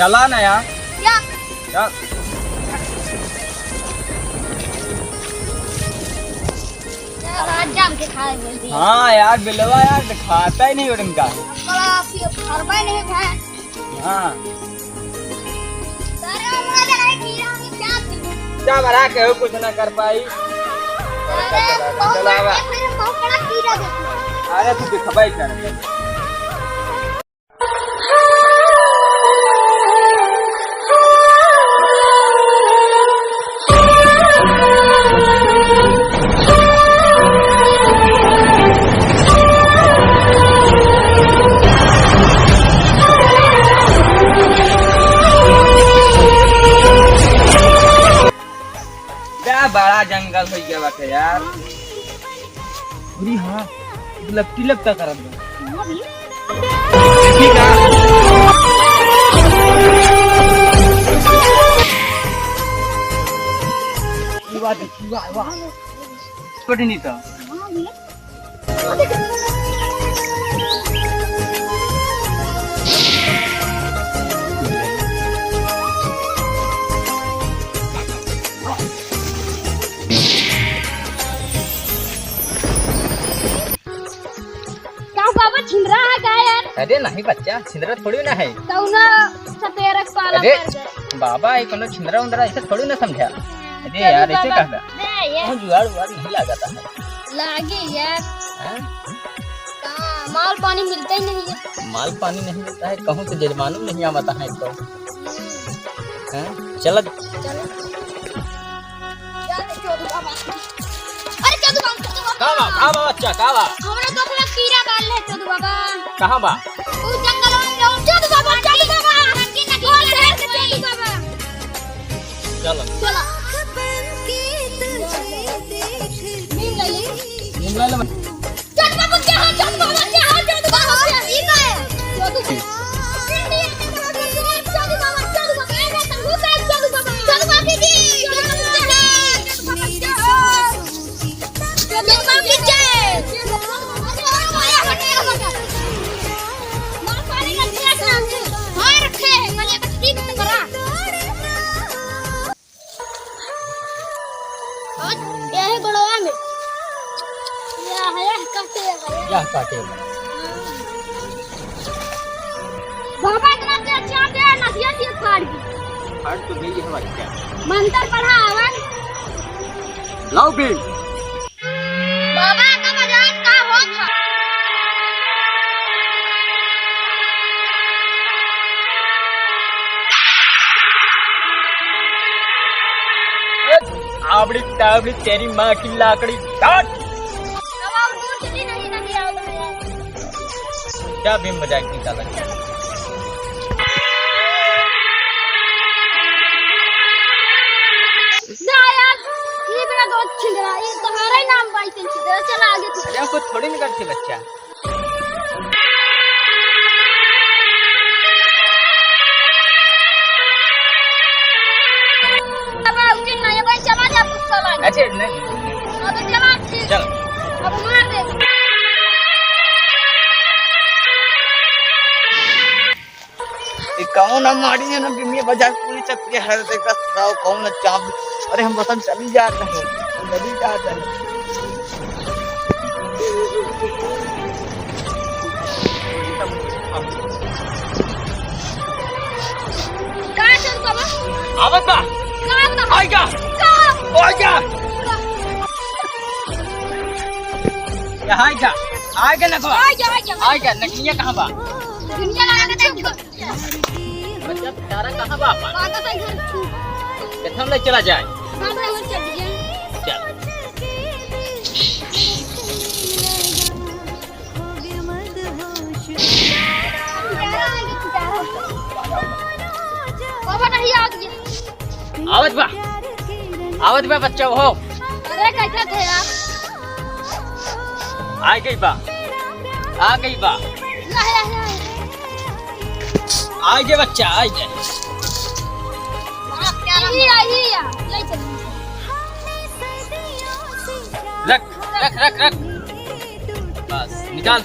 चला ना यार। क्या यार आज जाम के खाए बोलती है। हाँ यार बिलवा यार दिखाता ही नहीं उनका। बड़ा फरमाई नहीं है। हाँ सारे उम्र लगाए कीड़ा में क्या थी। क्या बड़ा कहो कुछ ना कर पाई। अरे बहुत बड़ा कीड़ा देखो। अरे तू दिखवाई कर। क्या बड़ा जंगल हो गया बाटे यार। अरे हाँ लगती लगता कर ठीक है। वाह छोटी नहीं था। छिंदरा है क्या यार? अरे नहीं बच्चा छिंदरा थोड़ी ना है। कौना सपेरक पाला अरे कर दे। बाबा ये कोनो छिंदरा उंदरा ऐसे थोड़ी ना समझा। अरे यार ऐसे कहता ये जुआड़ उआड़ नहीं लगाता है। लागे यार हाँ? कहाँ माल पानी मिलता ही नहीं है। माल पानी नहीं मिलता है कहूँ तो जजमानू नहीं आता है तो। हाँ? चलो चलो यार चोदू बाबा। अरे चोदू बाबा कहाँ बा बच्चा कहाँ बा हमरा तो अपना कीड़ा डाल ले चोदू बाबा। कहाँ बा उस जंगल में जाओ चोदू बाबा चोदू बाबा बोल रहे थे चोदू बाबा। चलो चलो नींद ले ले निकला ले चोदू बाबा क्या है चोदू बाबा क्या है चोदू बाबा ये क्या है चोदू बाबा चोदू बाबा चोदू बाबा ए तुम भूत है चोदू बाबा चोदू बाबा दीदी चोदू बाबा की जय मां पानी का गिलास नाम से हां रखे मैंने बच्ची को करा और ये है गड़वा में यह काटे क्या काटे बाबा इतना अच्छा दे नसिया से फाड़ दी हट तो गई है बच्चा। मंत्र पढ़ा हवन लाओ बिल बाबा का मजाक का होगा। आवड़ी तावड़ी तेरी माँ की लाकड़ी काट। अब और दूर चली नहीं आओ यार। क्या भी मजाक निकाला। ना यार ये मेरा दोस्त छिंदरा ये तुम्हारा ही नाम बाई छिंदरा चला आगे तू। अरे कुछ थोड़ी नहीं करती बच्चा। अब उनके नए भाई चला जा पुस्तक ला। अच्छा नहीं अब चला ठीक चल अब मार दे। कौन हमारी है ना बिम्मी बाजार पूरी चक्की है देखा साव कौन चाप। अरे हम बसन चली जाते हैं चली जाते हैं। कहां चल बाबा आवत बा कहां आएगा कहां आएगा यहाँ आएगा आएगा ना को आएगा नकिया कहाँ बा दुनिया लगा के बच्चा तारा कहाँ बा अपन बात तो घर कितना ले चला जाए बाबा हम चल दिए चल बाबा नहीं आ गया आवत बा बच्चा हो अरे कैसे थे आप आ गई बा आ गई बा नहीं आ गए बच्चा आ गए ले चल रख रख रख रख बस निकाल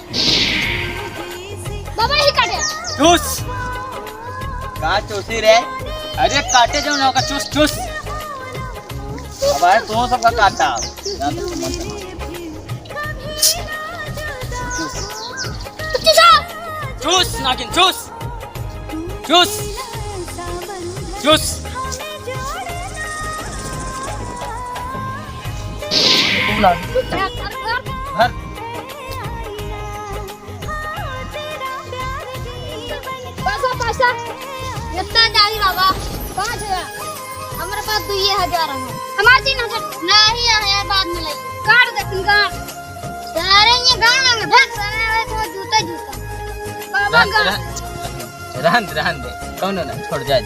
बाबा ही काटे चूस कहाँ चूसी रे? अरे काटे जो ना का चूस चूस। अब आए तो सबका काटा। यहाँ तो मन चूस नागिन चूस चूस चूस। घूमना। घर। पैसा इतना जारी बाबा 5,000 हमारे पास 2,000 है हमारे 3,000 नहीं है बाद में लगी काट दे काट सारे ये गांव में भग रहे तो जूता बाबा रहन दे कौन ना छोड़ जाए।